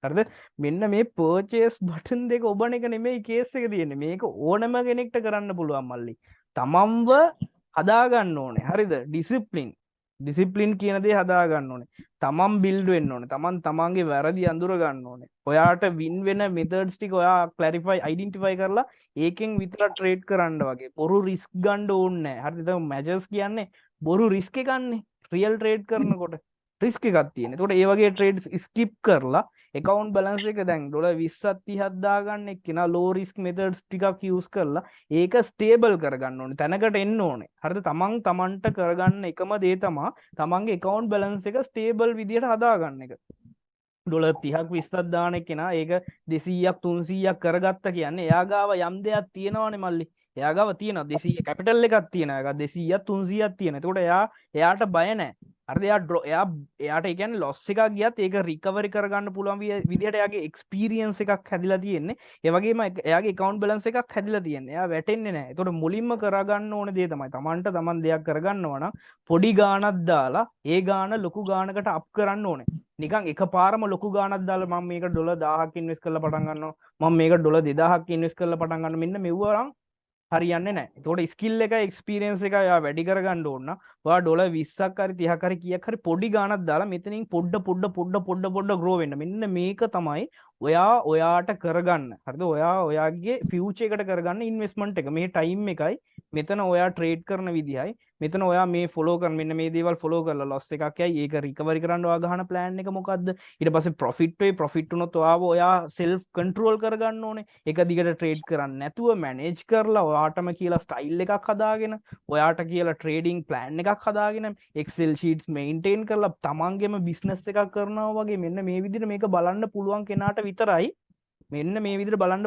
හරිද? මෙන්න මේ purchase button දෙක ඔබන එක නෙමෙයි කේස් එක තියෙන්නේ. මේක ඕනම කෙනෙක්ට කරන්න පුළුවන් මල්ලි. තමන්ව හදා ගන්න ඕනේ. හරිද? ඩිසිප්ලින් කියන දේ හදා ගන්න ඕනේ. තමන් බිල්ඩ් වෙන්න ඕනේ. තමන් තමන්ගේ වැරදි අඳුර ගන්න ඕනේ. ඔයාට වින් වෙන මෙතඩ්ස් ටික ඔයා ක්ලැරිෆයි අයිඩෙන්ටිෆයි කරලා ඒකෙන් විතර ට්‍රේඩ් කරන්න වගේ. බොරු රිස්ක් ගන්න ඕනේ නැහැ. හරිද? දැන් මැජර්ස් කියන්නේ බොරු රිස්ක් එකන්නේ. රියල් ට්‍රේඩ් කරනකොට රිස්ක් එකක් තියෙන. එතකොට ඒ වගේ ට්‍රේඩ්ස් ස්කිප් කරලා account balance එක දැන් ඩොලර් 20ක් 30ක් දාගන්න එක්කෙනා low risk methods ටිකක් use කරලා ඒක ස්ටේබල් කරගන්න ඕනේ. තැනකට එන්න ඕනේ. හරිද? තමන් තමන්ට කරගන්න එකම දේ තමයි තමන්ගේ account balance එක ස්ටේබල් විදියට හදාගන්න එක. ඩොලර් 30ක් 20ක් දාන එක්කෙනා ඒක 200ක් 300ක් කරගත්ත කියන්නේ එයා ගාව යම් දෙයක් තියෙනවනේ මල්ලි. එයා ගාව තියෙනවා 200 කැපිටල් එකක් තියෙනවා. ඒක 200ක් 300ක් තියෙනවා. එතකොට එයාට බය නැහැ. හරිද? එයාට ඒ කියන්නේ ලොස් එකක් ගියත් ඒක රිකවරි කරගන්න පුළුවන් විදිහට එයාගේ එක්ස්පීරියන්ස් එකක් හැදිලා තියෙන්නේ. ඒ වගේම එයාගේ account balance එකක් හැදිලා තියෙන්නේ. එයා වැටෙන්නේ නැහැ. එතකොට මුලින්ම කරගන්න ඕන දේ තමයි තමන්ට තමන් දෙයක් කරගන්නවා නම් පොඩි ගාණක් දාලා ඒ ගාණ ලොකු ගාණකට අප් කරන්න ඕනේ. නිකන් එකපාරම ලොකු ගාණක් දාලා මම මේක ඩොලර් 1000ක් ඉන්වෙස්ට් කරලා පටන් ගන්නවා. මම මේක ඩොලර් 2000ක් ඉන්වෙස්ට් කරලා පටන් ගන්නවා. මෙන්න මෙව්වරම් හරියන්නේ නැහැ. ඒතකොට ස්කිල් එක එක්ස්පීරියන්ස් එක ඔයා වැඩි කරගන්න ඕන නම් ඔයා ඩොලර් 20ක් හරි 30ක් හරි කීයක් හරි පොඩි ගාණක් දාලා මෙතනින් පොඩ grow වෙන්න. මෙන්න මේක තමයි ඔයාට කරගන්න. හරිද? ඔයාගේ ෆියුචර් එකට කරගන්න ඉන්වෙස්ට්මන්ට් එක. මේ ටයිම් එකයි මෙතන ඔයා ට්‍රේඩ් කරන විදිහයි මෙතන ඔයා මේ ෆලෝ කරන මෙන්න මේ දේවල් ෆලෝ කරලා ලොස් එකක් යයි ඒක රිකවරි කරන්න ඔයා ගහන ප්ලෑන් එක මොකද්ද ඊට පස්සේ ප්‍රොෆිට් වෙයි ප්‍රොෆිට් වුණොත් ඔයා සෙල්ෆ් කන්ට්‍රෝල් කරගන්න ඕනේ එක දිගට ට්‍රේඩ් කරන්න නැතුව මැනේජ් කරලා ඔයාටම කියලා ස්ටයිල් එකක් හදාගෙන ඔයාට කියලා ට්‍රේඩින් ප්ලෑන් එකක් හදාගෙන එක්සෙල් ෂීට්ස් මේන්ටේන් කරලා තමන්ගේම බිස්නස් එකක් කරනවා වගේ මෙන්න මේ විදිහට මේක බලන්න පුළුවන් කෙනාට විතරයි මෙන්න මේ විදිහට බලන්න